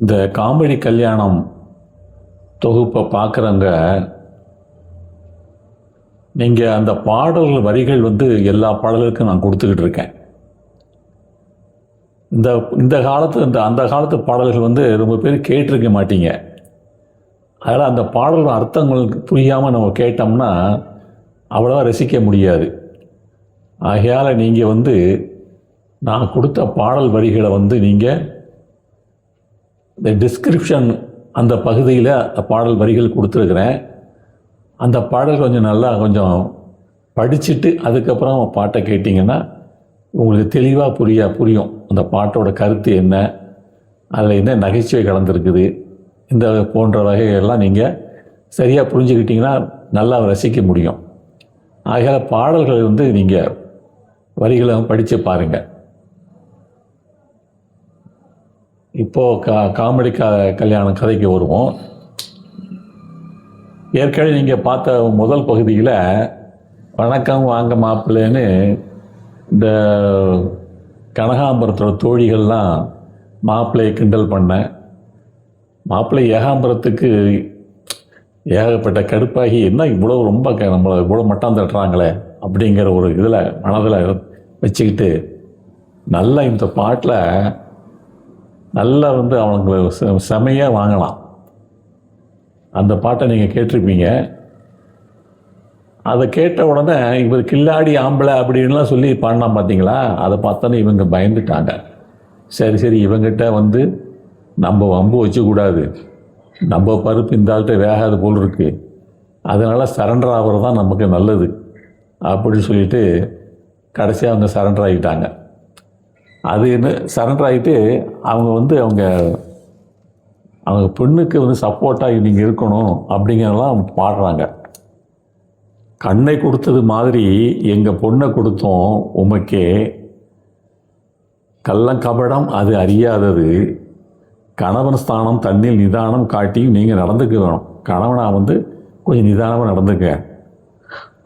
இந்த காமெடி கல்யாணம் தொகுப்பை பார்க்குறவங்க, நீங்கள் அந்த பாடல்கள் வரிகள் எல்லா பாடல்களுக்கும் நான் கொடுத்துக்கிட்டு இருக்கேன். இந்த காலத்து அந்த காலத்து பாடல்கள் ரொம்ப பேர் கேட்டிருக்க மாட்டீங்க. அதனால் அந்த பாடல் அர்த்தங்களுக்கு புரியாமல் நம்ம கேட்டோம்னா அவ்வளோவா ரசிக்க முடியாது. ஆகையால் நீங்கள் நான் கொடுத்த பாடல் வரிகளை நீங்கள் இந்த டிஸ்கிரிப்ஷன் அந்த பகுதியில் பாடல் வரிகள் கொடுத்துருக்குறேன். அந்த பாடல் கொஞ்சம் படிச்சுட்டு அதுக்கப்புறம் பாட்டை கேட்டிங்கன்னா உங்களுக்கு தெளிவாக புரியும் அந்த பாட்டோட கருத்து என்ன, அதில் என்ன நகைச்சுவை கலந்துருக்குது, இந்த போன்ற வகைகள்லாம் நீங்கள் சரியாக புரிஞ்சுக்கிட்டிங்கன்னா நல்லா ரசிக்க முடியும். ஆகையால் பாடல்கள் நீங்கள் வரிகளை படித்து பாருங்கள். இப்போது காமெடி கல்யாண கதைக்கு வருவோம். ஏற்கனவே நீங்கள் பார்த்த முதல் பகுதியில் வணக்கம் வாங்க மாப்பிள்ளைன்னு இந்த கனகாம்பரத்தோட தோழிகள்லாம் மாப்பிள்ளையை கிண்டல் பண்ணேன். மாப்பிள்ளை ஏகாம்பரத்துக்கு ஏகப்பட்ட கடுப்பாகி என்ன இவ்வளோ ரொம்ப நம்மளை இவ்வளோ மட்டம் தட்டுறாங்களே அப்படிங்கிற ஒரு இதில் மனதில் வச்சுக்கிட்டு நல்லா இந்த பாட்டில் நல்லா அவங்களுக்கு செமையாக வாங்கலாம். அந்த பாட்டை நீங்கள் கேட்டிருப்பீங்க. அதை கேட்ட உடனே இவர் கில்லாடி ஆம்பளை அப்படின்லாம் சொல்லி பாடினா பார்த்தீங்களா, அதை பார்த்தோன்னே இவங்க பயந்துட்டாங்க. சரி இவங்கிட்ட நம்ம வம்பு வச்சுக்கூடாது, நம்ம பருப்பு இந்த ஆள்கிட்ட வேகாத போல் இருக்குது, அதனால் சரண்டர் ஆகிறது தான் நமக்கு நல்லது அப்படின்னு சொல்லிட்டு கடைசியாக அவங்க சரண்டர் ஆகிட்டாங்க. அது என்ன சரண்டர் ஆகிட்டு அவங்க அவங்க பெண்ணுக்கு சப்போர்ட்டாக நீங்கள் இருக்கணும் அப்படிங்கிறதெல்லாம் பாடுறாங்க. கண்ணை கொடுத்தது மாதிரி எங்கள் பொண்ணை கொடுத்தோம் உமக்கே, கள்ளங்கபடம் அது அறியாதது, கணவன் ஸ்தானம் தன்னில் நிதானம் காட்டியும் நீங்கள் நடந்துக்க வேணும். கணவனாக கொஞ்சம் நிதானமாக நடந்துக்க.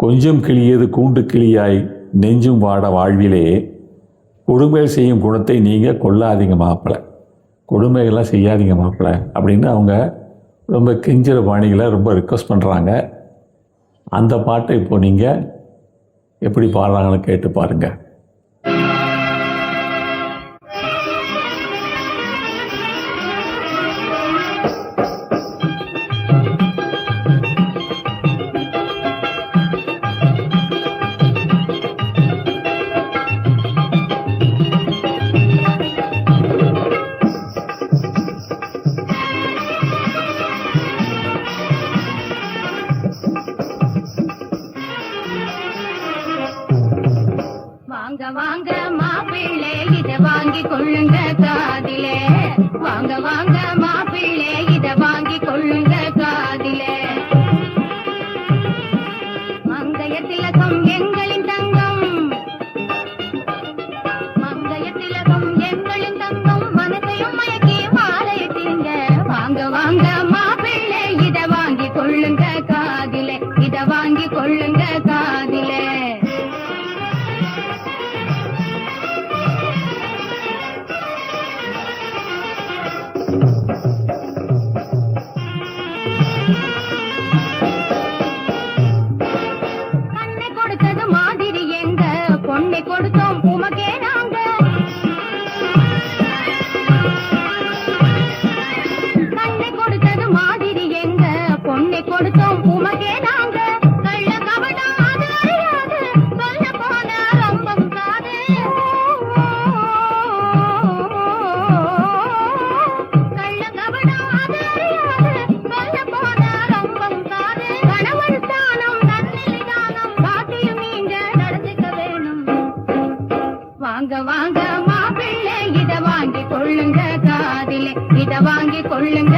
கொஞ்சம் கிளியது கூண்டு கிளியாய் நெஞ்சும் வாட வாழ்விலே, கொடுமைகள் செய்யும் குணத்தை நீங்கள் கொள்ளாதீங்க மாப்பிள்ளை, கொடுமைகள்லாம் செய்யாதீங்க மாப்பிள்ளை அப்படின்னு அவங்க ரொம்ப கெஞ்சிற பாணிகளை ரொம்ப ரிக்வஸ்ட் பண்ணுறாங்க. அந்த பாட்டை இப்போ நீங்கள் எப்படி பாடுறாங்கன்னு கேட்டு பாருங்கள். வாங்க மாப்பிள்ளை இத வாங்கி கொள்ளுங்க காதிலே, வாங்க மாப்பிள்ளை இத வாங்கி கொள்ளுங்க காதிலே. மங்கைய திலகம் எங்களின் தங்கம், மங்கைய திலகம் எங்களின் தங்கம், மனத்தையும் மயக்கி மாலையிட்டீங்க. வாங்க மாப்பிள்ளை இத வாங்கி கொள்ளுங்க காதிலே, இத வாங்கி கொள்ளுங்க காதிலே. கண்ணை கொடுத்தது மாதிரி எங்க பொண்ணை கொடுத்தோம் உமக்கே நாங்க, கண்ணை கொடுத்தது மாதிரி எங்க பொண்ணை கொடுத்தோம் உமக்கே நாங்க. கள்ள கபடம் அது அறியாது, சொல்ல போன ரொம்பம் காது, கள்ள கபடம் அது அறியாது, சொல்ல போன ரொம்பம் காது. கணவன் ஸ்தானம் தன்னில் நிதானம் காட்டியும் நீங்க நடந்துக்க வேணும். வாங்க மாப்பிள்ளை இத வாங்கி கொள்ளுங்க காதிலே, இத வாங்கி கொள்ளுங்க